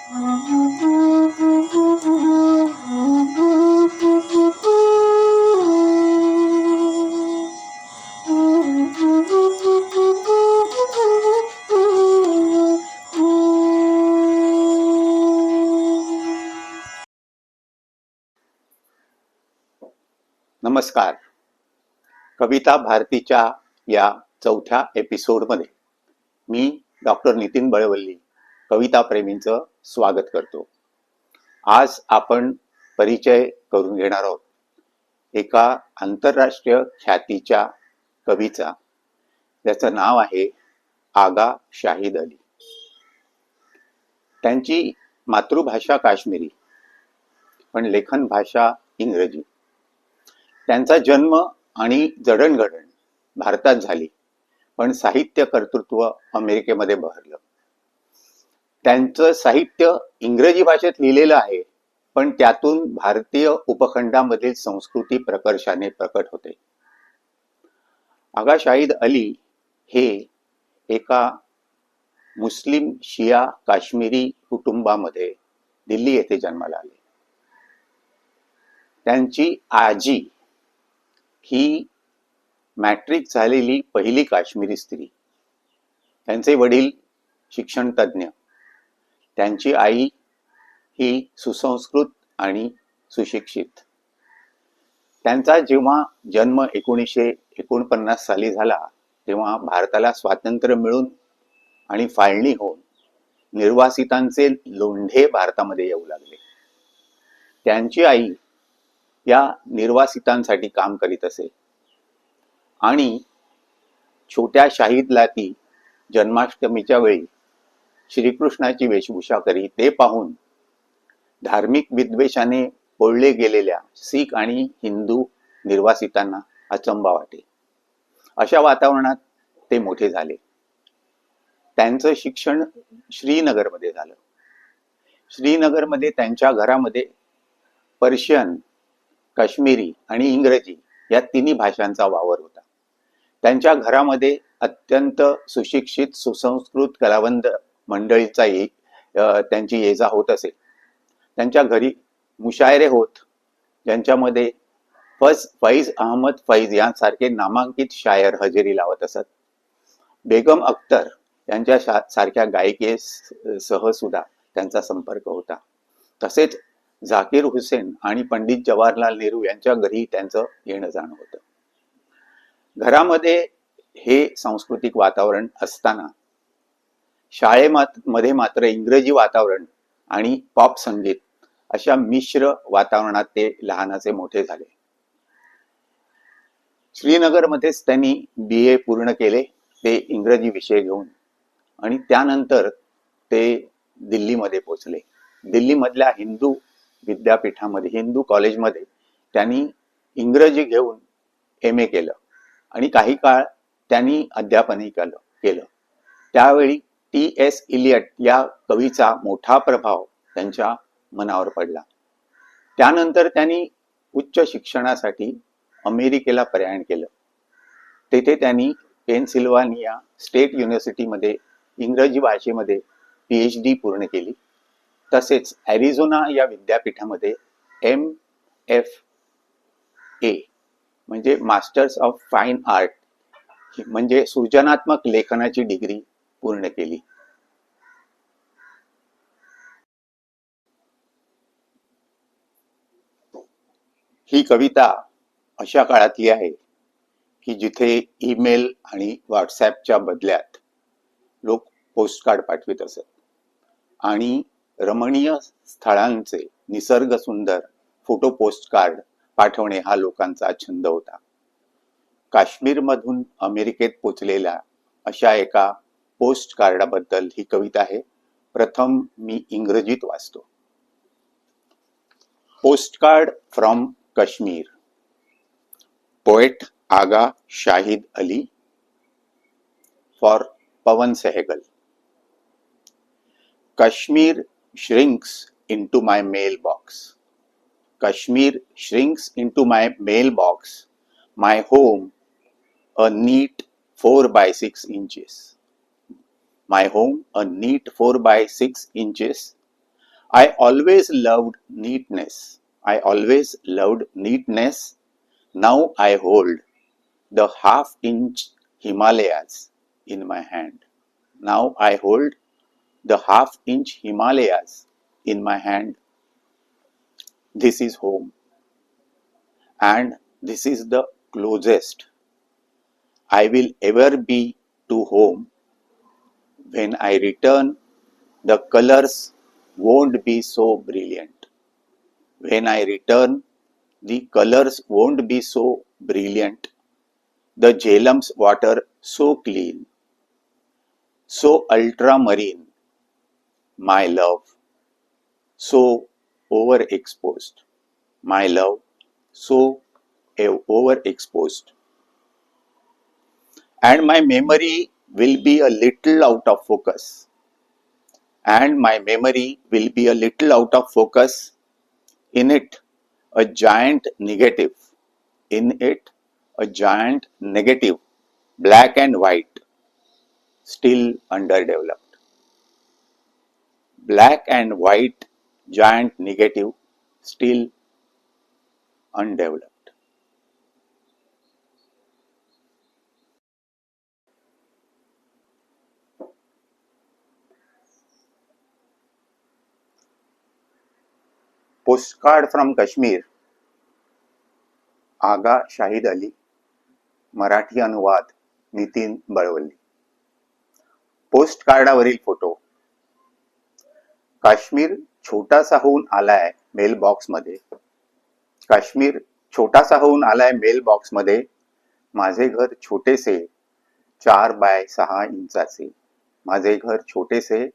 नमस्कार. कविता भारतीच्या या चौथ्या एपिसोडमध्ये मी डॉक्टर नितीन बळवल्ली कविता प्रेमींचं स्वागत करतो. आज आपण परिचय करून घेणार आहोत एका आंतरराष्ट्रीय ख्यातीच्या कवीचा, ज्याचं नाव आहे आगा शाहिद अली. त्यांची मातृभाषा काश्मीरी पण लेखन भाषा इंग्रजी. त्यांचा जन्म आणि जडणघडण भारतात झाली, पण साहित्य कर्तृत्व अमेरिकेमध्ये बहरलं. त्यांचं साहित्य इंग्रजी भाषेत लिहिलेलं आहे, पण त्यातून भारतीय उपखंडामधील संस्कृती प्रकर्षाने प्रकट होते. आगा शाहिद अली हे एका मुस्लिम शिया काश्मीरी कुटुंबामध्ये दिल्ली येथे जन्माला आले. त्यांची आजी ही मॅट्रिक झालेली पहिली काश्मीरी स्त्री. त्यांचे वडील शिक्षण तज्ज्ञ. त्यांची आई ही सुसंस्कृत आणि सुशिक्षित. त्यांचा जेव्हा जन्म 1949 साली झाला, तेव्हा भारताला स्वातंत्र्य मिळून आणि फाळणी होऊन निर्वासितांचे लोंढे भारतामध्ये येऊ लागले. त्यांची आई या निर्वासितांसाठी काम करीत असे आणि छोट्या शाहिदला ती जन्माष्टमीच्या वेळी श्रीकृष्णाची वेशभूषा करी. ते पाहून धार्मिक विद्वेषाने पोळले गेलेल्या शीख आणि हिंदू निर्वासितांना अचंबा वाटे. अशा वातावरणात ते मोठे झाले. त्यांचं शिक्षण श्रीनगरमध्ये झालं. श्रीनगरमध्ये त्यांच्या घरामध्ये पर्शियन, काश्मीरी आणि इंग्रजी या तिन्ही भाषांचा वावर होता. त्यांच्या घरामध्ये अत्यंत सुशिक्षित सुसंस्कृत कलावंत मंडळीचा त्यांची ये जा होत असे. त्यांच्या घरी मुशायरे होत, ज्यांच्यामध्ये फैज अहमद फैज यांसारखे नामांकित शायर हजेरी लावत असत. बेगम अख्तर यांच्या सारख्या गायिकेसह सुद्धा त्यांचा संपर्क होता. तसेच झाकीर हुसेन आणि पंडित जवाहरलाल नेहरू यांच्या घरी त्यांचं येणं जाणं होतं. घरामध्ये हे सांस्कृतिक वातावरण असताना शाळेमध्ये मात्र इंग्रजी वातावरण आणि पॉप संगीत अशा मिश्र वातावरणात ते लहानाचे मोठे झाले. श्रीनगरमध्येच त्यांनी BA पूर्ण केले, ते इंग्रजी विषय घेऊन, आणि त्यानंतर ते दिल्लीमध्ये पोहोचले. दिल्लीमधल्या हिंदू विद्यापीठामध्ये, हिंदू कॉलेजमध्ये त्यांनी इंग्रजी घेऊन MA केलं आणि काही काळ त्यांनी अध्यापनही केलं. त्यावेळी T.S. इलियट या कवीचा मोठा प्रभाव त्यांच्या मनावर पडला. त्यानंतर त्यांनी उच्च शिक्षणासाठी अमेरिकेला प्रयाण केलं. तेथे त्यांनी पेनसिल्व्हानिया स्टेट युनिव्हर्सिटीमध्ये इंग्रजी भाषेमध्ये PhD पूर्ण केली. तसेच ॲरिझोना या विद्यापीठामध्ये MFA म्हणजे मास्टर्स ऑफ फाईन आर्ट म्हणजे सृजनात्मक लेखनाची डिग्री पूर्ण केली. ही कविता अशा काळातली आहे की जिथे ईमेल आणि व्हॉट्सॲपच्या बदल्यात लोक पोस्टकार्ड पाठवित असत आणि रमणीय स्थळांचे निसर्ग सुंदर फोटो पोस्टकार्ड पाठवणे हा लोकांचा छंद होता. काश्मीरमधून अमेरिकेत पोचलेल्या अशा एका पोस्टकार्डाबद्दल ही कविता आहे. प्रथम मी इंग्रजीत वाचतो. Postcard from Kashmir. Poet Agha Shahid Ali for Pawan Sehgal. Kashmir shrinks into my mailbox. Kashmir shrinks into my mailbox. My home, a neat 4 by 6 inches. My home, a neat 4 by 6 inches. I always loved neatness. I always loved neatness. Now I hold the half-inch Himalayas in my hand. Now I hold the half-inch Himalayas in my hand. This is home, and this is the closest I will ever be to home. When I return, the colors won't be so brilliant. When I return, the colors won't be so brilliant. The Jhelum's water so clean, so ultramarine, my love, so overexposed. My love, so overexposed. And my memory will be a little out of focus. And my memory will be a little out of focus. In it, a giant negative. In it, a giant negative, black and white, still underdeveloped. Black and white, giant negative, still undeveloped. Postcard from Kashmir, आगा शाहिद अली. मराठी अनुवाद Nitin बळवली. पोस्टकार्डावरील photo. Kashmir छोटासा होऊन आलाय mail बॉक्समध्ये. काश्मीर छोटासा होऊन आलाय mail बॉक्समध्ये. माझे घर छोटेसे 4x6 इंचाचे. माझे घर छोटेसे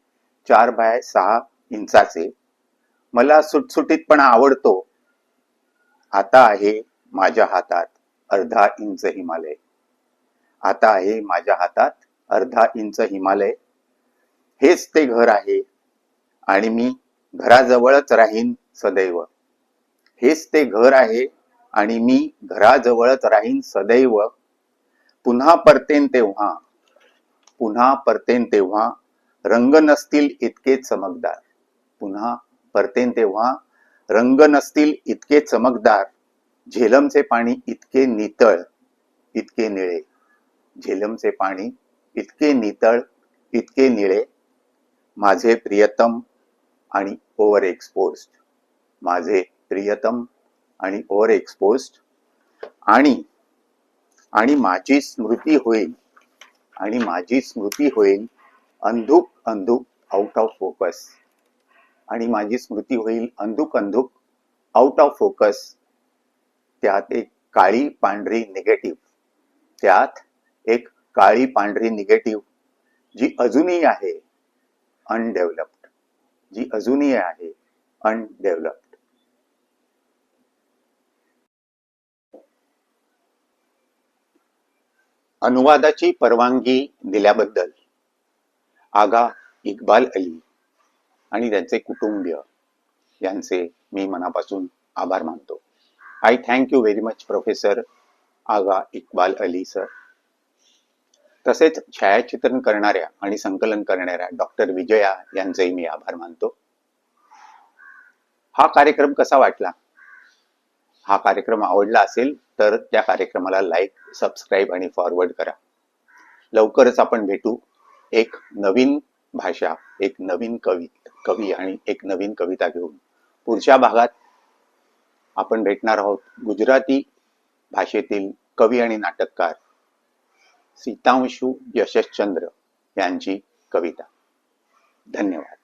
4x6 इंचाचे. मला सुटसुटीतपणा आवडतो. आता आहे माझ्या हातात अर्धा इंच हिमालय. आता आहे माझ्या हातात अर्धा इंच हिमालय. हेच ते घर आहे आणि मी घराजवळच राहीन सदैव. हेच ते घर आहे आणि मी घराजवळच राहीन सदैव. पुन्हा परतेन तेव्हा, पुन्हा परतेन तेव्हा रंग नसतील इतके चमकदार. पुन्हा परतेन तेव्हा रंग नसतील इतके चमकदार. झेलमचे पाणी इतके नितळ, इतके निळे. झेलमचे पाणी इतके नितळ, इतके निळे. माझे प्रियतम आणि ओव्हर एक्सपोज्ड. माझे प्रियतम आणि ओव्हर एक्सपोज्ड. आणि माझी स्मृती होईल, आणि माझी स्मृती होईल अंधुक अंधुक आउट ऑफ फोकस. आणि माझी स्मृती होईल अंधुक अंधुक आउट ऑफ फोकस. त्यात एक काळी पांढरी निगेटिव्ह. त्यात एक काळी पांढरी निगेटिव्ह जी अजूनही आहे अनडेव्हलप्ड. जी अजूनही आहे अनडेव्हलप्ड. अनुवादाची परवानगी दिल्याबद्दल आगा इक्बाल अली आणि त्यांचे कुटुंबीय यांचे मी मनापासून आभार मानतो. I thank you very much professor Agha Iqbal Ali sir. तसेच छायाचित्रण करणाऱ्या आणि संकलन करणाऱ्या डॉक्टर विजया यांचेही मी आभार मानतो. हा कार्यक्रम कसा वाटला? हा कार्यक्रम आवडला असेल तर त्या कार्यक्रमाला लाईक, सबस्क्राईब आणि फॉरवर्ड करा. लवकरच आपण भेटू एक नवीन भाषा, एक नवीन कवी आणि एक नवीन कविता घेऊन. पुढच्या भागात आपण भेटणार आहोत गुजराती भाषेतील कवी आणि नाटककार सीतांशू यशश्चंद्र यांची कविता. धन्यवाद.